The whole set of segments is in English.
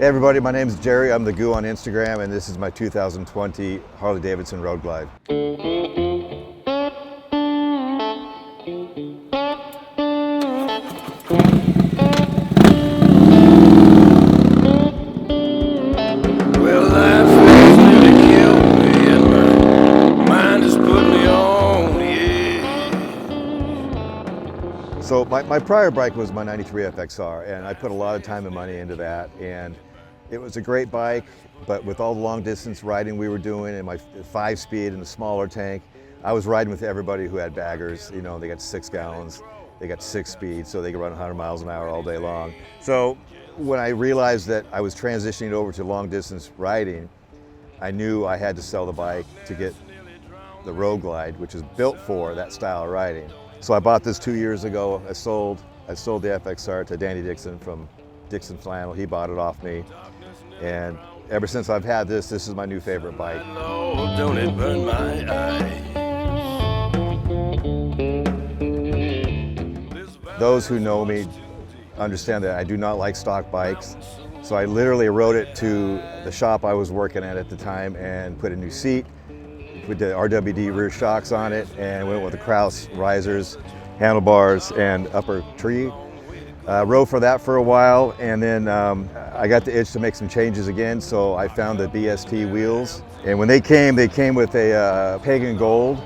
Hey everybody, my name is Jerry. I'm the Goo on Instagram, and this is my 2020 Harley Davidson Road Glide. Well, life has nearly killed me, and my mind has put me on the edge. So my prior bike was my 93 FXR, and I put a lot of time and money into that, and it was a great bike, but with all the long distance riding we were doing and my 5-speed and the smaller tank, I was riding with everybody who had baggers. You know, they got 6 gallons, they got 6 speed, so they could run 100 miles an hour all day long. So when I realized that I was transitioning over to long distance riding, I knew I had to sell the bike to get the Road Glide, which is built for that style of riding. So I bought this 2 years ago. I sold the FXR to Danny Dixon from Dixon Flannel. He bought it off me. And ever since I've had this is my new favorite bike. Lord, don't it burn my eyes. Those who know me understand that I do not like stock bikes. So I literally rode it to the shop I was working at the time and put a new seat, put the RWD rear shocks on it, and went with the Kraus risers, handlebars, and upper tree. Rode for that for a while, and then I got the itch to make some changes again, so I found the Bst Wheels. And when they came with a Pagan Gold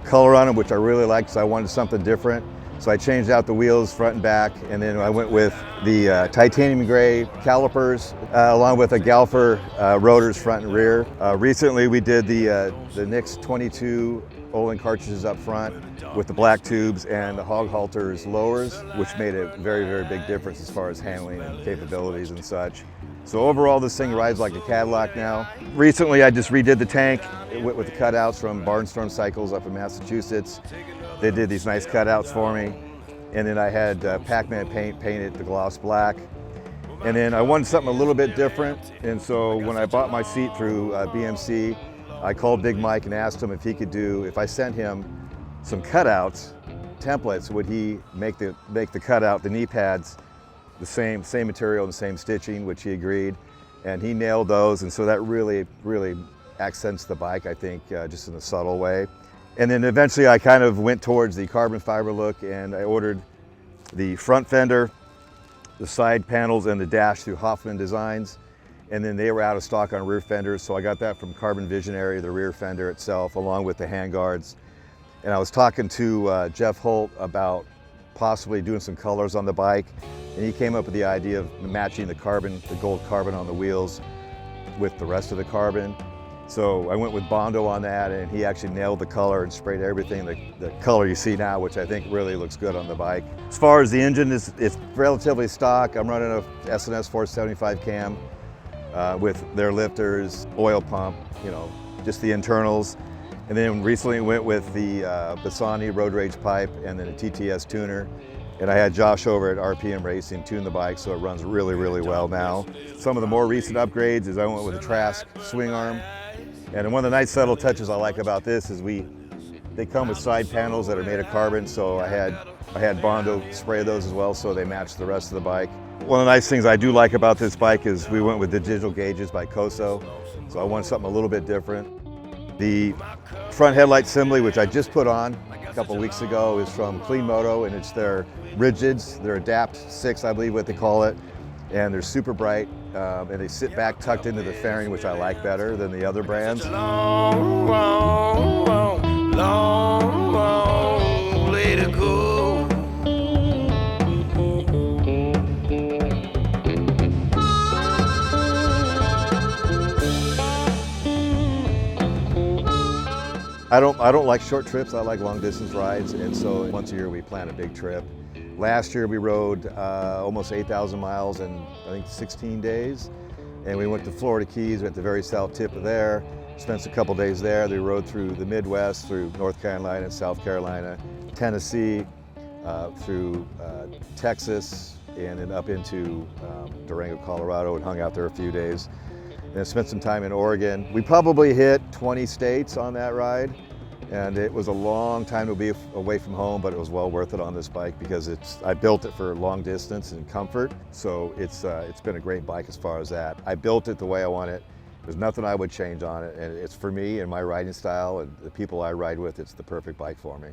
color on them, which I really liked, so I wanted something different. So I changed out the wheels front and back, and then I went with the titanium gray calipers, along with a Galfer rotors front and rear. Recently we did the Nix 22 Olin cartridges up front with the black tubes and the Hog Halters lowers, which made a very, very big difference as far as handling and capabilities and such. So overall, this thing rides like a Cadillac now. Recently, I just redid the tank with the cutouts from Barnstorm Cycles up in Massachusetts. They did these nice cutouts for me. And then I had Pac-Man paint painted the gloss black. And then I wanted something a little bit different. And so when I bought my seat through BMC, I called Big Mike and asked him if he could do, if I sent him some cutouts, templates, would he make the cutout, the knee pads, the same material and the same stitching, which he agreed. And he nailed those, and so that really, really accents the bike, I think, just in a subtle way. And then eventually I kind of went towards the carbon fiber look, and I ordered the front fender, the side panels, and the dash through Hoffman Designs. And then they were out of stock on rear fenders, so I got that from Carbon Visionary, the rear fender itself, along with the handguards. And I was talking to Jeff Holt about possibly doing some colors on the bike, and he came up with the idea of matching the gold carbon on the wheels with the rest of the carbon. So I went with Bondo on that, and he actually nailed the color and sprayed everything the color you see now, which I think really looks good on the bike. As far as the engine, it's relatively stock. I'm running a S&S 475 cam. With their lifters, oil pump, you know, just the internals. And then recently went with the Bassani Road Rage pipe and then a TTS tuner. And I had Josh over at RPM Racing tune the bike, so it runs really, really well now. Some of the more recent upgrades is I went with a Trask Swing Arm. And one of the nice subtle touches I like about this is they come with side panels that are made of carbon, so I had Bondo spray those as well, so they match the rest of the bike. One of the nice things I do like about this bike is we went with the digital gauges by Koso, so I wanted something a little bit different. The front headlight assembly, which I just put on a couple weeks ago, is from Clean Moto, and it's their rigids, their Adapt 6, I believe what they call it, and they're super bright, and they sit back tucked into the fairing, which I like better than the other brands. Long, way to go. I don't like short trips, I like long distance rides, and so once a year we plan a big trip. Last year we rode almost 8,000 miles in I think 16 days, and we went to Florida Keys, at the very south tip of there, spent a couple days there. We rode through the Midwest, through North Carolina, South Carolina, Tennessee, through Texas, and then up into Durango, Colorado, and hung out there a few days. And spent some time in Oregon. We probably hit 20 states on that ride. And it was a long time to be away from home, but it was well worth it on this bike because I built it for long distance and comfort. So it's been a great bike as far as that. I built it the way I want it. There's nothing I would change on it. And it's for me and my riding style and the people I ride with, it's the perfect bike for me.